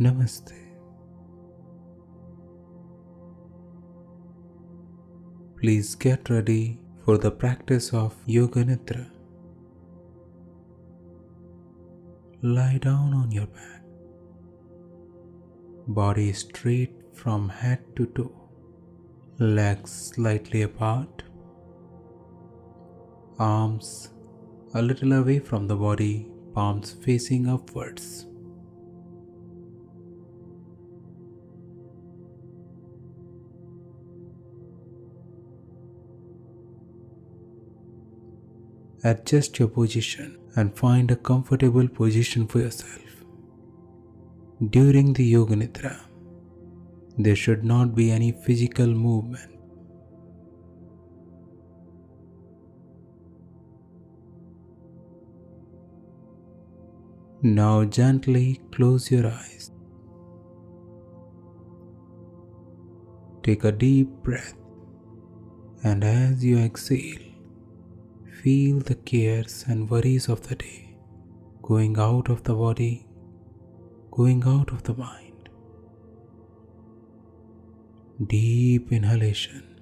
Namaste. Please get ready for the practice of Yoga Nidra. Lie down on your back, body straight from head to toe, legs slightly apart, arms a little away from the body, palms facing upwards. Adjust your position and find a comfortable position for yourself. During the Yoga Nidra, there should not be any physical movement. Now gently close your eyes. Take a deep breath, and as you exhale, feel the cares and worries of the day going out of the body, going out of the mind. Deep inhalation,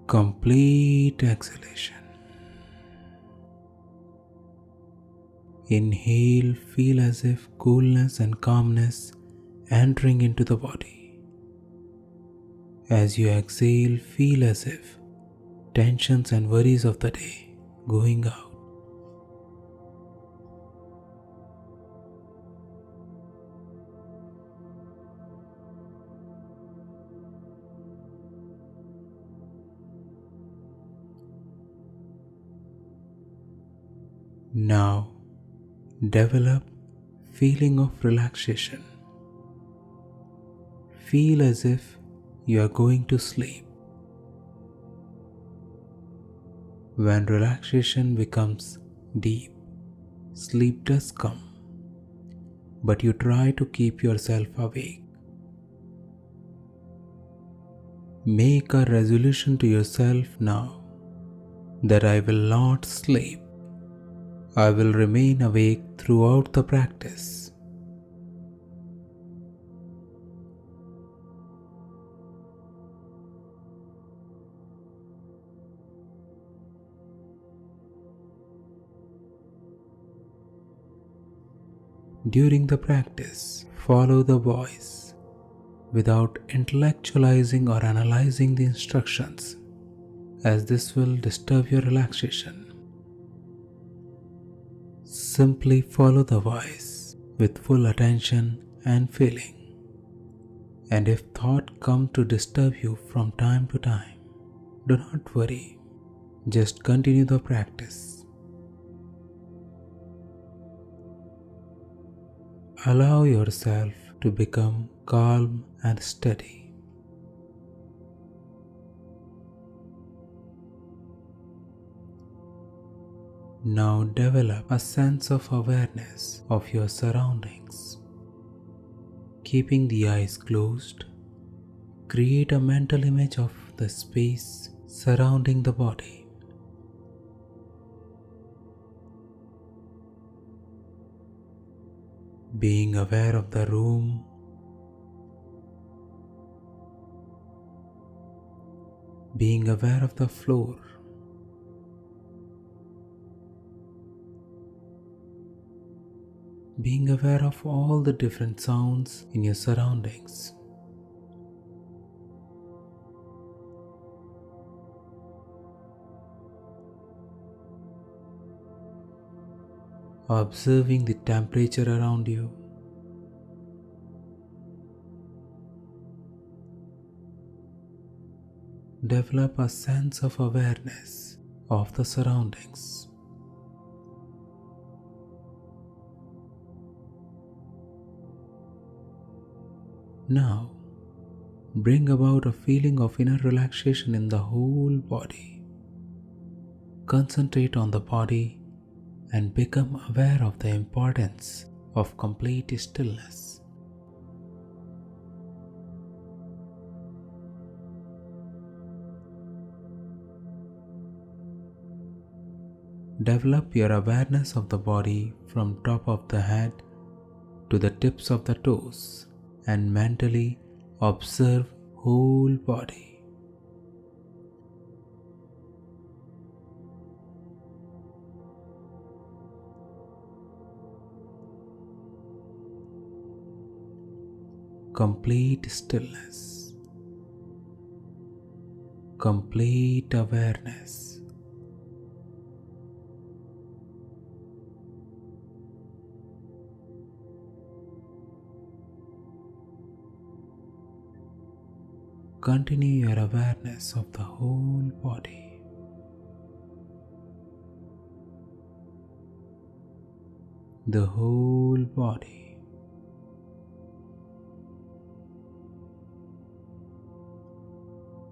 complete exhalation. Inhale, feel as if coolness and calmness entering into the body. As you exhale, feel as if tensions and worries of the day going out. Now develop feeling of relaxation. Feel as if you are going to sleep. When relaxation becomes deep, sleep does come, but you try to keep yourself awake. Make a resolution to yourself now that I will not sleep. I will remain awake throughout the practice. During the practice, follow the voice without intellectualizing or analyzing the instructions, as this will disturb your relaxation. Simply follow the voice with full attention and feeling. And if thought come to disturb you from time to time, do not worry. Just continue the practice. Allow yourself to become calm and steady. Now develop a sense of awareness of your surroundings. Keeping the eyes closed, create a mental image of the space surrounding the body. Being aware of the room, being aware of the floor, being aware of all the different sounds in your surroundings. Observing the temperature around you. Develop a sense of awareness of the surroundings. Now, bring about a feeling of inner relaxation in the whole body. Concentrate on the body and become aware of the importance of complete stillness. Develop your awareness of the body from top of the head to the tips of the toes and mentally observe whole body. Complete stillness, complete awareness. Continue your awareness of the whole body. The whole body.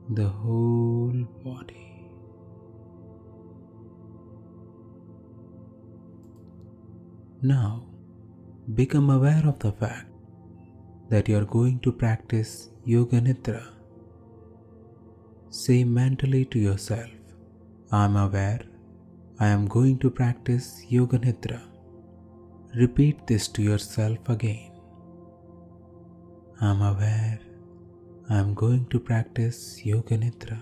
The whole body. Now, become aware of the fact that you are going to practice Yoga Nidra. Say mentally to yourself, I am aware, I am going to practice Yoga Nidra. Repeat this to yourself again. I am aware, I am going to practice Yoga Nidra.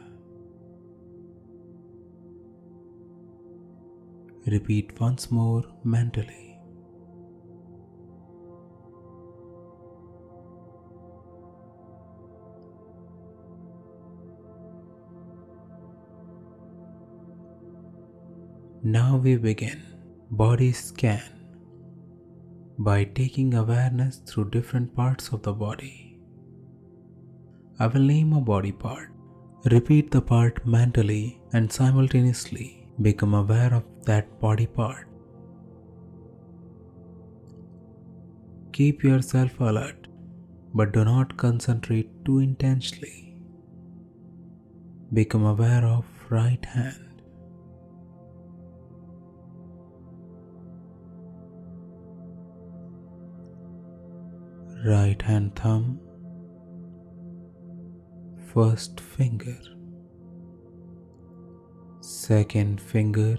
Repeat once more mentally. Now we begin body scan by taking awareness through different parts of the body. I will name a body part. Repeat the part mentally and simultaneously become aware of that body part. Keep yourself alert, but do not concentrate too intensely. Become aware of right hand. Right hand thumb, first finger, second finger,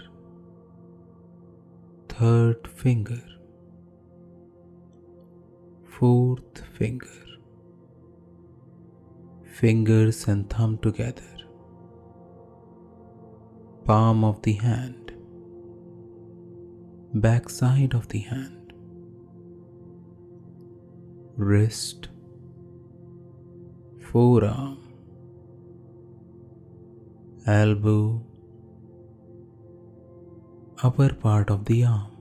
third finger, fourth finger, fingers and thumb together, palm of the hand, back side of the hand, wrist, forearm, elbow, upper part of the arm,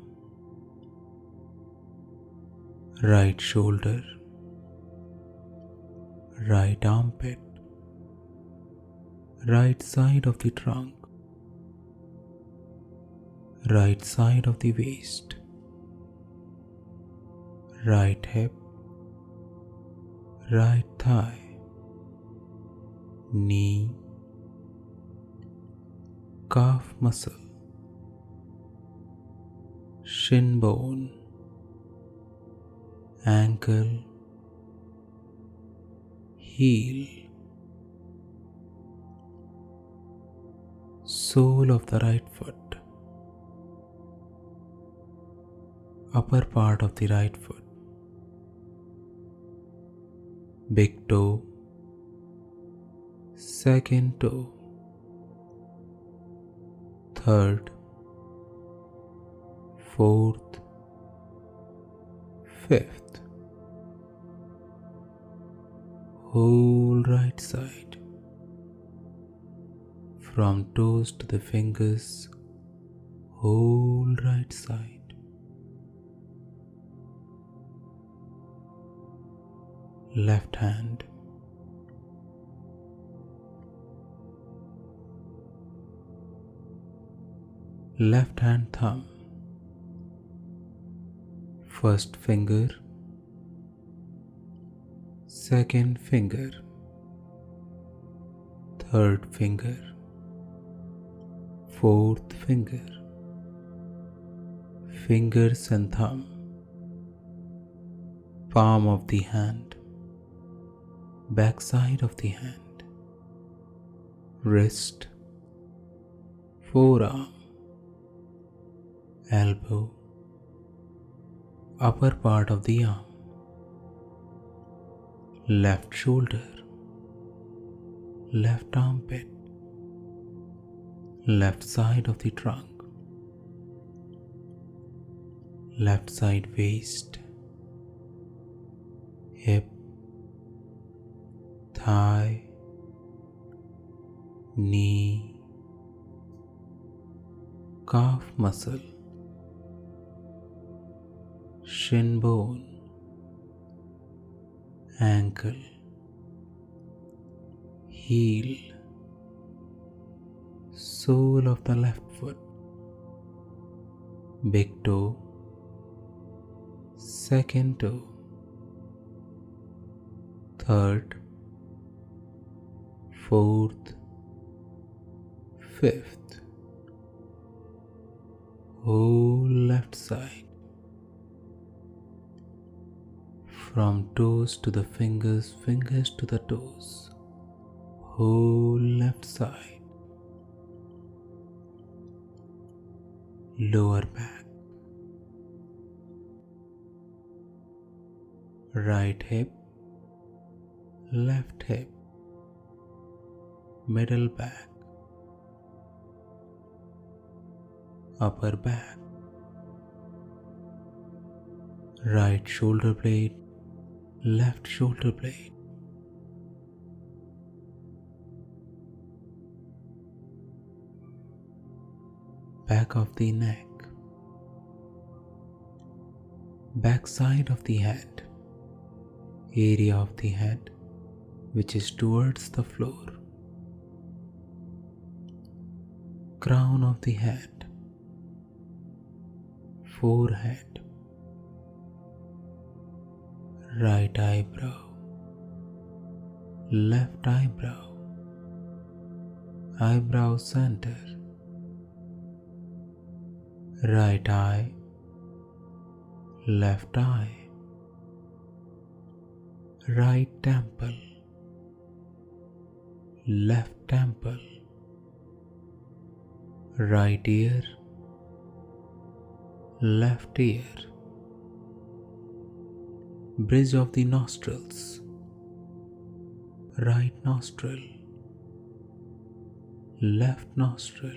right shoulder, right armpit, right side of the trunk, right side of the waist, right hip, right thigh, knee, calf muscle, shin bone, ankle, heel, sole of the right foot, upper part of the right foot, big toe, second toe, third, fourth, fifth, whole right side, from toes to the fingers, whole right side. Left hand, left hand thumb, first finger, second finger, third finger, fourth finger, fingers and thumb, palm of the hand, back side of the hand, wrist, forearm, elbow, upper part of the arm, left shoulder, left armpit, left side of the trunk, left side waist, hip, thigh, knee, calf muscle, shin bone, ankle, heel, sole of the left foot, big toe, second toe, third, fourth, fifth, whole left side, from toes to the fingers, fingers to the toes, whole left side, lower back, right hip, left hip, middle back, upper back, right shoulder blade, left shoulder blade, back of the neck, back side of the head, area of the head which is towards the floor, crown of the head, forehead, right eyebrow, left eyebrow, eyebrow center, right eye, left eye, right temple, left temple, right ear, left ear, bridge of the nostrils, right nostril, left nostril,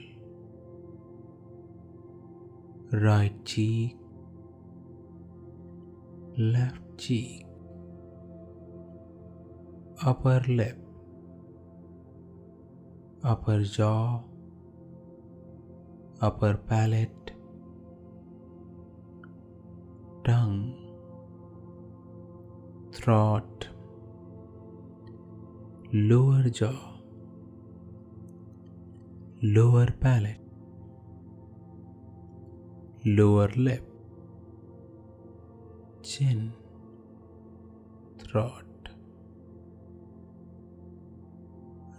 right cheek, left cheek, upper lip, upper jaw, upper palate, tongue, throat, lower jaw, lower palate, lower lip, chin, throat,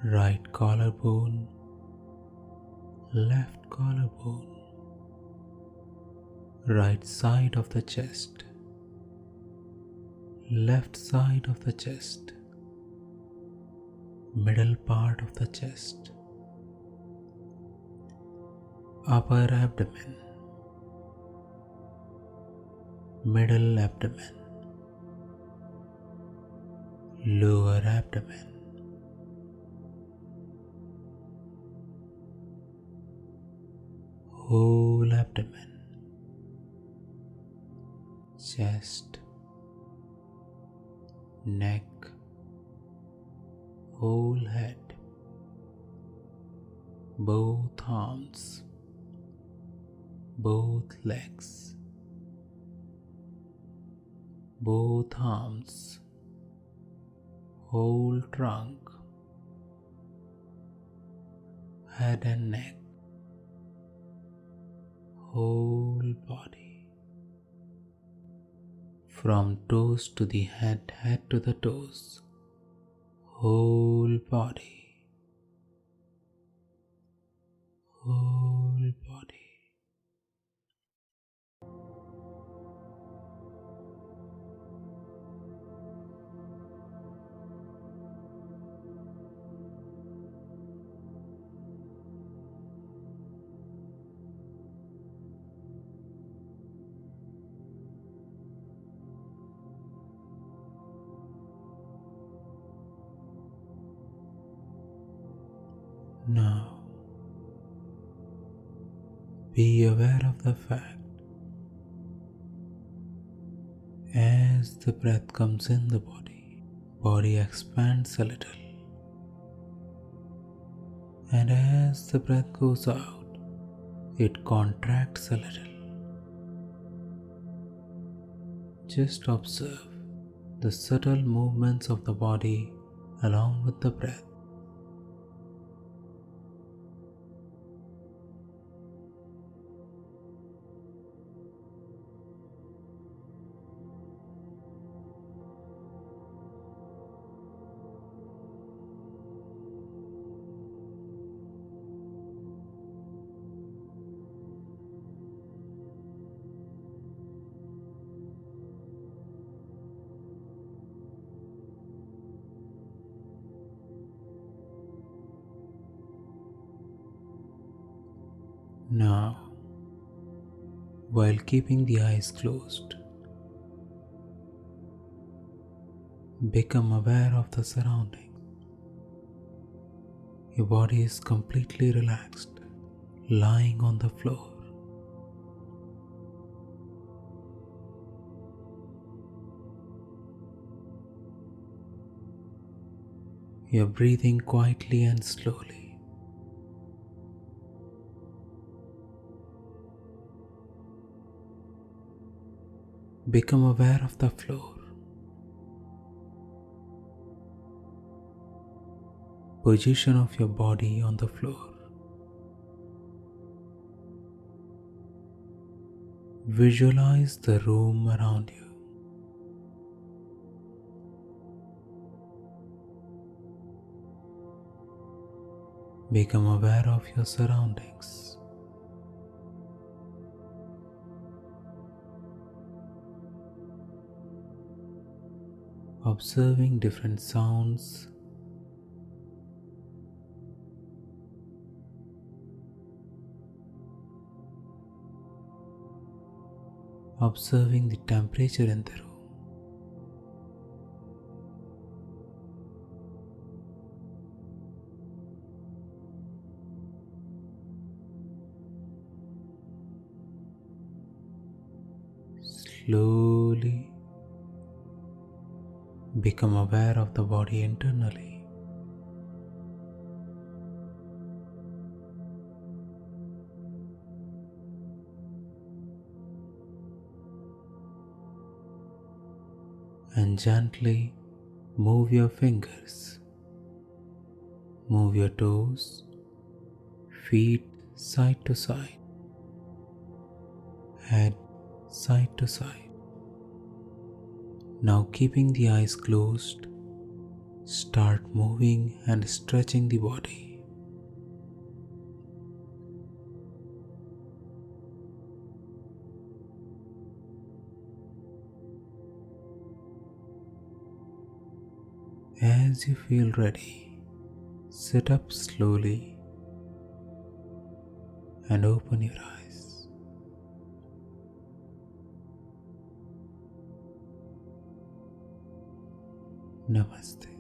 right collarbone, left collarbone, right side of the chest, left side of the chest, middle part of the chest, upper abdomen, middle abdomen, lower abdomen, whole abdomen, chest, neck, whole head, both arms, both legs, both arms, whole trunk, head and neck, whole body, from toes to the head, head to the toes, whole body, whole body. Now, be aware of the fact as the breath comes in the body expands a little, and as the breath goes out, it contracts a little. Just observe the subtle movements of the body along with the breath. Now, while keeping the eyes closed, become aware of the surroundings. Your body is completely relaxed, lying on the floor. You are breathing quietly and slowly. Become aware of the floor. Position of your body on the floor. Visualize the room around you. Become aware of your surroundings. Observing different sounds, observing the temperature in the room. Slowly become aware of the body internally. And gently move your fingers, move your toes, feet side to side, head side to side. Now, keeping the eyes closed, start moving and stretching the body. As you feel ready, sit up slowly and open your eyes. Namaste.